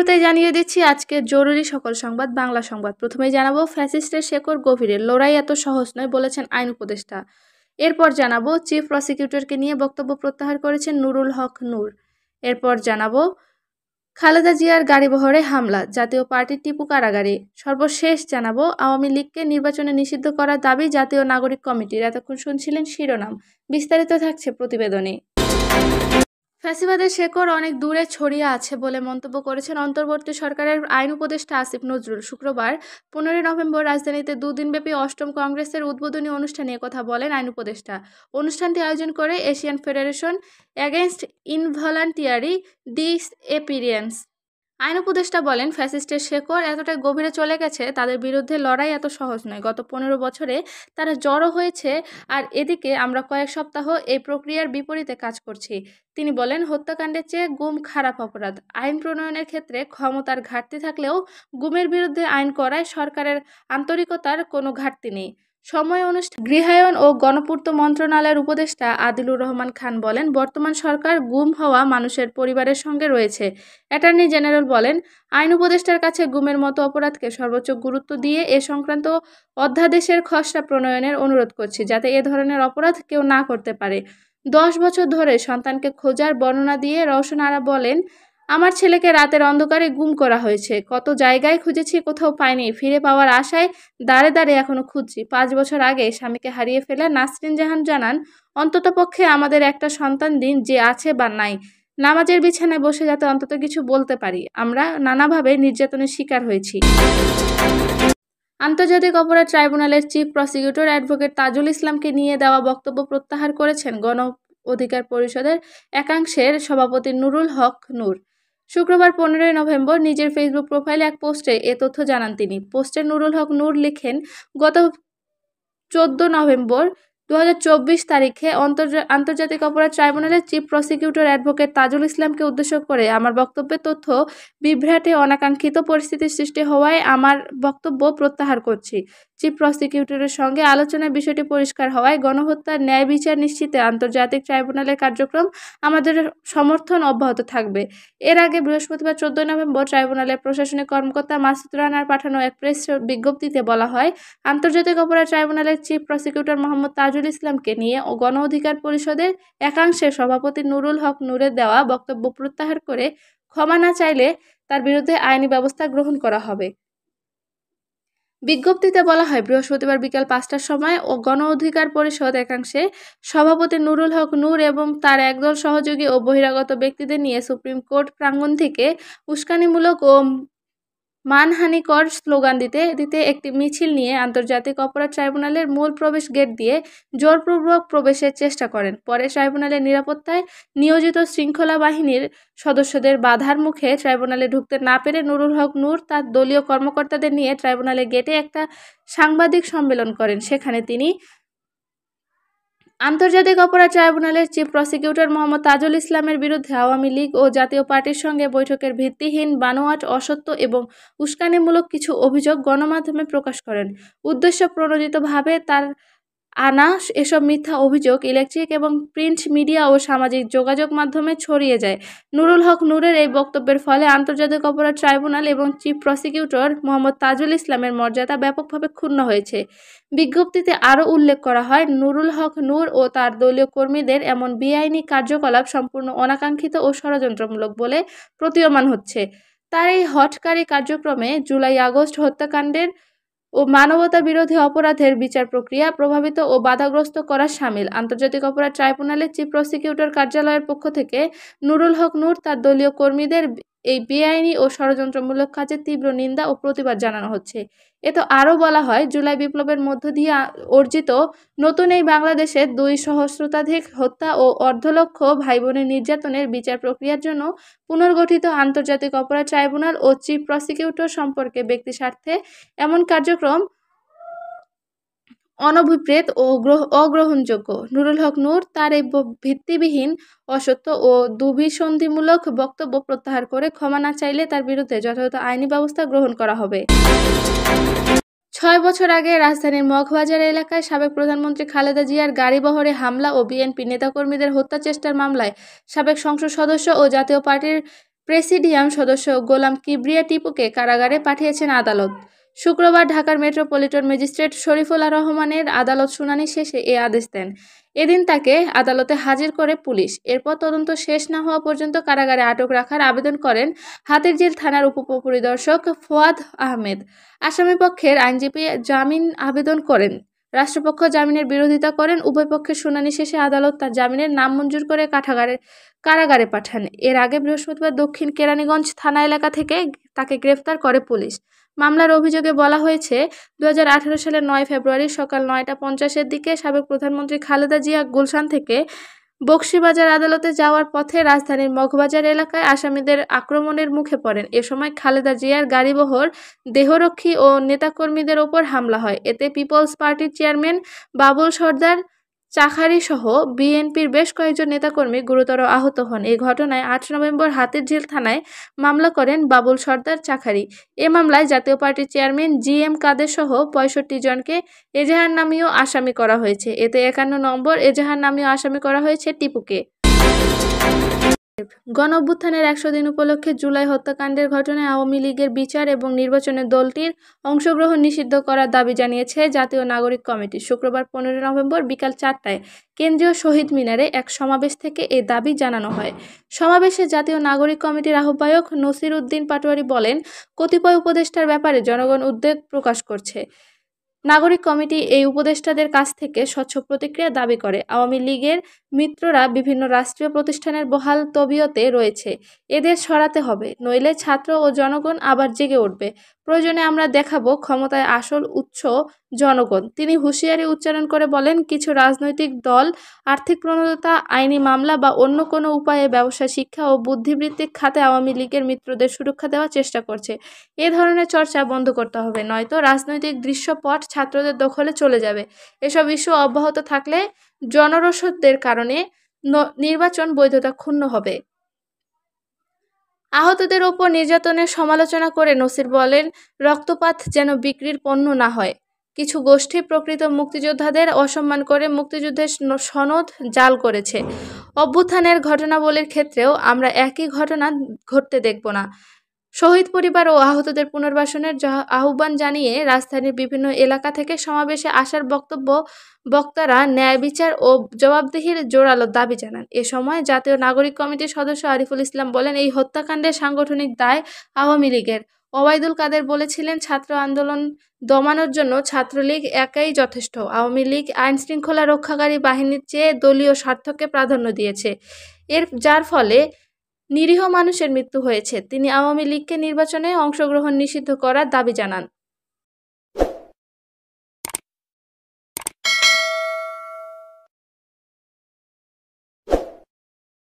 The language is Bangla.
শুরুতেই জানিয়ে দিচ্ছি আজকের জরুরি সকল সংবাদ বাংলা সংবাদ। প্রথমেই জানাবো ফ্যাসিস্টের শেকড় গভীরে, লড়াই এত সহজ নয় বলেছেন আইন উপদেষ্টা। এরপর জানাবো চিফ প্রসিকিউটরকে নিয়ে বক্তব্য প্রত্যাহার করেছেন নুরুল হক নূর। এরপর জানাবো খালেদা জিয়ার গাড়িবহরে হামলা, জাতীয় পার্টির টিপু কারাগারে। সর্বশেষ জানাবো আওয়ামী লীগকে নির্বাচনে নিষিদ্ধ করার দাবি জাতীয় নাগরিক কমিটির। এতক্ষণ শুনছিলেন শিরোনাম, বিস্তারিত থাকছে প্রতিবেদনে। ফ্যাসিবাদের শেকড় অনেক দূরে ছড়িয়ে আছে বলে মন্তব্য করেছেন অন্তর্বর্তী সরকারের আইন উপদেষ্টা আসিফ নজরুল। শুক্রবার 15 নভেম্বর রাজধানীতে দুদিনব্যাপী অষ্টম কংগ্রেসের উদ্বোধনী অনুষ্ঠানে কথা বলেন আইন উপদেষ্টা। অনুষ্ঠানটি আয়োজন করে এশিয়ান ফেডারেশন এগেইনস্ট ইনভলান্টিয়ারি ডিসঅ্যাপিয়ারেন্স। আইন উপদেষ্টা বলেন, ফ্যাসিস্টের শেকড় এতটাই গভীরে চলে গেছে, তাদের বিরুদ্ধে লড়াই এত সহজ নয়। গত 15 বছরে তারা জড়ো হয়েছে, আর এদিকে আমরা কয়েক সপ্তাহ এই প্রক্রিয়ার বিপরীতে কাজ করছি। তিনি বলেন, হত্যাকাণ্ডের চেয়ে গুম খারাপ অপরাধ। আইন প্রণয়নের ক্ষেত্রে ক্ষমতার ঘাটতি থাকলেও গুমের বিরুদ্ধে আইন করায় সরকারের আন্তরিকতার কোনো ঘাটতি নেই। সময় অনুষ্ঠান গৃহায়ন ও গণপূর্ত মন্ত্রণালয়ের উপদেষ্টা আদিলুর রহমান খান বলেন, বর্তমান সরকার গুম হওয়া মানুষের পরিবারের সঙ্গে রয়েছে। অ্যাটর্নি জেনারেল বলেন, আইন উপদেষ্টার কাছে গুমের মতো অপরাধকে সর্বোচ্চ গুরুত্ব দিয়ে এ সংক্রান্ত অধ্যাদেশের খসড়া প্রণয়নের অনুরোধ করছি, যাতে এ ধরনের অপরাধ কেউ না করতে পারে। 10 বছর ধরে সন্তানকে খোঁজার বর্ণনা দিয়ে রওশন আরা বলেন, আমার ছেলেকে রাতের অন্ধকারে গুম করা হয়েছে। কত জায়গায় খুঁজেছি, কোথাও পাইনি। ফিরে পাওয়ার আশায় দাঁড়ে দাঁড়ে এখনো খুঁজছি। 5 বছর আগে স্বামীকে হারিয়ে ফেলা নাসরিন জাহান জানান, অন্ততপক্ষে আমাদের একটা সন্তান দিন, যে আছে বা নাই। নামাজের বিছানায় বসে যাতে অন্তত কিছু বলতে পারি। আমরা নানাভাবে নির্যাতনের শিকার হয়েছি। আন্তর্জাতিক অপরাধ ট্রাইব্যুনালের চিফ প্রসিকিউটর অ্যাডভোকেট তাজুল ইসলামকে নিয়ে দেওয়া বক্তব্য প্রত্যাহার করেছেন গণ অধিকার পরিষদের একাংশের সভাপতি নুরুল হক নূর। শুক্রবার 15 নভেম্বর নিজের ফেসবুক প্রোফাইলে এক পোস্টে এ তথ্য জানান তিনি। পোস্টে নুরুল হক নূর লিখেন, গত 14 নভেম্বর 2024 তারিখে আন্তর্জাতিক অপরাধ ট্রাইব্যুনালের চিফ প্রসিকিউটর অ্যাডভোকেট তাজুল ইসলামকে উদ্দেশ্য করে আমার বক্তব্যের তথ্য বিভ্রাটে অনাকাঙ্ক্ষিত পরিস্থিতির সৃষ্টি হওয়ায় আমার বক্তব্য প্রত্যাহার করছি। চিফ প্রসিকিউটরের সঙ্গে আলোচনায় বিষয়টি পরিষ্কার হওয়ায় গণহত্যার ন্যায় বিচার নিশ্চিতে আন্তর্জাতিক ট্রাইব্যুনালের কার্যক্রম আমাদের সমর্থন অব্যাহত থাকবে। এর আগে বৃহস্পতিবার 14 নভেম্বর ট্রাইব্যুনালের প্রশাসনিক কর্মকর্তা মাসুদ রানার পাঠানো এক প্রেস বিজ্ঞপ্তিতে বলা হয়, আন্তর্জাতিক অপরাধ ট্রাইব্যুনালের চিফ প্রসিকিউটর মোহাম্মদ তাজুল ইসলামকে নিয়ে ও গণ অধিকার পরিষদের একাংশের সভাপতি নুরুল হক নূরের দেওয়া বক্তব্য প্রত্যাহার করে ক্ষমা না চাইলে তার বিরুদ্ধে আইনি ব্যবস্থা গ্রহণ করা হবে। বিজ্ঞপ্তিতে বলা হয়, বৃহস্পতিবার বিকেল 5টার সময় ও গণ অধিকার পরিষদ একাংশে সভাপতি নুরুল হক নূর এবং তার একদল সহযোগী ও বহিরাগত ব্যক্তিদের নিয়ে সুপ্রিম কোর্ট প্রাঙ্গণ থেকে উস্কানিমূলক ও মানহানিকর স্লোগান দিতে দিতে একটি মিছিল নিয়ে আন্তর্জাতিক অপরাধ ট্রাইব্যুনালের মূল প্রবেশ গেট দিয়ে জোরপূর্বক প্রবেশের চেষ্টা করেন। পরে ট্রাইব্যুনালের নিরাপত্তায় নিয়োজিত শৃঙ্খলা বাহিনীর সদস্যদের বাধার মুখে ট্রাইব্যুনালে ঢুকতে না পেরে নুরুল হক নূর তার দলীয় কর্মকর্তাদের নিয়ে ট্রাইব্যুনালের গেটে একটা সাংবাদিক সম্মেলন করেন। সেখানে তিনি আন্তর্জাতিক অপরাধ ট্রাইব্যুনালের চিফ প্রসিকিউটর মোহাম্মদ তাজুল ইসলামের বিরুদ্ধে আওয়ামী লীগ ও জাতীয় পার্টির সঙ্গে বৈঠকের ভিত্তিহীন, বানোয়াট, অসত্য এবং উস্কানিমূলক কিছু অভিযোগ গণমাধ্যমে প্রকাশ করেন। উদ্দেশ্য প্রণোদিতভাবে তার আনা এসব মিথ্যা অভিযোগ ইলেকট্রিক এবং প্রিন্ট মিডিয়া ও সামাজিক যোগাযোগ মাধ্যমে ছড়িয়ে যায়। নুরুল হক নূরের এই বক্তব্যের ফলে আন্তর্জাতিক অপরাধ ট্রাইব্যুনাল এবং চিফ প্রসিকিউটর মোহাম্মদ তাজুল ইসলামের মর্যাদা ব্যাপকভাবে ক্ষুণ্ণ হয়েছে। বিজ্ঞপ্তিতে আরও উল্লেখ করা হয়, নুরুল হক নূর ও তার দলীয় কর্মীদের এমন বেআইনি কার্যকলাপ সম্পূর্ণ অনাকাঙ্ক্ষিত ও ষড়যন্ত্রমূলক বলে প্রতীয়মান হচ্ছে। তার এই হঠকারী কার্যক্রমে জুলাই-আগস্ট হত্যাকাণ্ডের ও মানবতা বিরোধী অপরাধের বিচার প্রক্রিয়া প্রভাবিত ও বাধাগ্রস্ত করা শামিল। আন্তর্জাতিক অপরাধ ট্রাইব্যুনালের চিফ প্রসিকিউটর কার্যালয়ের পক্ষ থেকে নুরুল হক নূর তার দলীয় কর্মীদের এই বেআইনি ও ষড়যন্ত্রমূলক কাজের তীব্র নিন্দা ও প্রতিবাদ জানানো হচ্ছে। এতে আরও বলা হয়, জুলাই বিপ্লবের মধ্য দিয়ে অর্জিত নতুন এই বাংলাদেশে 2 সহস্রাধিক হত্যা ও অর্ধলক্ষ ভাইবোনের নির্যাতনের বিচার প্রক্রিয়ার জন্য পুনর্গঠিত আন্তর্জাতিক অপরাধ ট্রাইব্যুনাল ও চিফ প্রসিকিউটর সম্পর্কে ব্যক্তি স্বার্থে এমন কার্যক্রম অনভিপ্রেত ও অগ্রহণযোগ্য। নুরুল হক নূর তার এই ভিত্তিবিহীন, অসত্য ও দুভিসন্ধিমূলক বক্তব্য প্রত্যাহার করে ক্ষমা না চাইলে তার বিরুদ্ধে যথাযথ আইনি ব্যবস্থা গ্রহণ করা হবে। 6 বছর আগে রাজধানীর মগবাজার এলাকায় সাবেক প্রধানমন্ত্রী খালেদা জিয়ার গাড়িবহরে হামলা ও বিএনপি নেতাকর্মীদের হত্যা চেষ্টার মামলায় সাবেক সংসদ সদস্য ও জাতীয় পার্টির প্রেসিডিয়াম সদস্য গোলাম কিবরিয়া টিপুকে কারাগারে পাঠিয়েছেন আদালত। শুক্রবার ঢাকার মেট্রোপলিটন ম্যাজিস্ট্রেট শরীফুল রহমানের আদালত শুনানি শেষে এ আদেশ দেন। এদিন তাকে আদালতে হাজির করে পুলিশ। এরপর তদন্ত শেষ না হওয়া পর্যন্ত কারাগারে আটক রাখার আবেদন করেন হাতিরঝিল থানার উপপরিদর্শক ফোয়াদ আহমেদ। আসামিপক্ষের আইনজীবী জামিন আবেদন করেন। রাষ্ট্রপক্ষ জামিনের বিরোধিতা করেন। উভয় পক্ষের শুনানি শেষে আদালত তার জামিনের নামঞ্জুর করে কারাগারে পাঠান। এর আগে বৃহস্পতিবার দক্ষিণ কেরানীগঞ্জ থানা এলাকা থেকে তাকে গ্রেফতার করে পুলিশ। মামলার অভিযোগে বলা হয়েছে, 2018 সালের 9 ফেব্রুয়ারি সকাল 9টা 50-এর দিকে সাবেক প্রধানমন্ত্রী খালেদা জিয়া গুলশান থেকে বকশীবাজার আদালতে যাওয়ার পথে রাজধানীর মগবাজার এলাকায় আসামিদের আক্রমণের মুখে পড়েন। এ সময় খালেদা জিয়ার গাড়িবহর, দেহরক্ষী ও নেতাকর্মীদের ওপর হামলা হয়। এতে পিপলস পার্টির চেয়ারম্যান বাবুল সরদার চাখারি সহ বিএনপির বেশ কয়েকজন নেতাকর্মী গুরুতর আহত হন। এই ঘটনায় 8 নভেম্বর হাতিরঝিল থানায় মামলা করেন বাবুল সরদার চাখারি। এ মামলায় জাতীয় পার্টির চেয়ারম্যান জি.এম. কাদের সহ 65 জনকে এজাহার নামীয় আসামি করা হয়েছে। এতে 51 নম্বর এজাহার নামীয় আসামি করা হয়েছে টিপুকে। গণঅভ্যুত্থানের 100 দিন উপলক্ষে জুলাই হত্যাকাণ্ডের ঘটনায় আওয়ামী লীগের বিচার এবং নির্বাচনে দলটির অংশগ্রহণ নিষিদ্ধ করার দাবি জানিয়েছে জাতীয় নাগরিক কমিটি। শুক্রবার 15 নভেম্বর বিকাল 4টায় কেন্দ্রীয় শহীদ মিনারে এক সমাবেশ থেকে এ দাবি জানানো হয়। সমাবেশে জাতীয় নাগরিক কমিটির আহ্বায়ক নসির উদ্দিন পাটোয়ারি বলেন, কতিপয় উপদেষ্টার ব্যাপারে জনগণ উদ্বেগ প্রকাশ করছে। নাগরিক কমিটি এই উপদেষ্টাদের কাছ থেকে স্বচ্ছ প্রতিক্রিয়া দাবি করে। আওয়ামী লীগের মিত্ররা বিভিন্ন রাষ্ট্রীয় প্রতিষ্ঠানের বহাল তবিয়তে রয়েছে। এদের সরাতে হবে, নইলে ছাত্র ও জনগণ আবার জেগে উঠবে। প্রয়োজনে আমরা দেখাবো ক্ষমতায় আসল উৎস জনগণ। তিনি হুঁশিয়ারি উচ্চারণ করে বলেন, কিছু রাজনৈতিক দল আর্থিক প্রণোদনা, আইনি মামলা বা অন্য কোনো উপায়ে ব্যবসা, শিক্ষা ও বুদ্ধিবৃত্তিক খাতে আওয়ামী লীগের মিত্রদের সুরক্ষা দেওয়ার চেষ্টা করছে। এ ধরনের চর্চা বন্ধ করতে হবে, নয়তো রাজনৈতিক দৃশ্যপট ছাত্রদের দখলে চলে যাবে। এসব ইস্যু অব্যাহত থাকলে জনরোষদের কারণে নির্বাচন বৈধতা ক্ষুণ্ণ হবে। আহতদের ওপর নির্যাতনের সমালোচনা করে নসির বলেন, রক্তপাত যেন বিক্রির পণ্য না হয়। কিছু গোষ্ঠী প্রকৃত মুক্তিযোদ্ধাদের অসম্মান করে মুক্তিযুদ্ধের সনদ জাল করেছে। অভ্যুত্থানের ঘটনাবলীর ক্ষেত্রেও আমরা একই ঘটনা ঘটতে দেখব না। শহীদ পরিবার ও আহতদের পুনর্বাসনের আহ্বান জানিয়ে রাজধানীর বিভিন্ন এলাকা থেকে সমাবেশে আসার বক্তারা ন্যায় বিচার ও জবাবদিহির জোরালো দাবি জানান। এ সময় জাতীয় নাগরিক কমিটির সদস্য আরিফুল ইসলাম বলেন, এই হত্যাকাণ্ডের সাংগঠনিক দায় আওয়ামী লীগের। ওবায়দুল কাদের বলেছিলেন, ছাত্র আন্দোলন দমানোর জন্য ছাত্রলীগ একাই যথেষ্ট। আওয়ামী লীগ আইনশৃঙ্খলা রক্ষাকারী বাহিনীর চেয়ে দলীয় স্বার্থকে প্রাধান্য দিয়েছে, যার ফলে নিরীহ মানুষের মৃত্যু হয়েছে। তিনি আওয়ামী লীগকে নির্বাচনে অংশগ্রহণ নিষিদ্ধ করার দাবি জানান।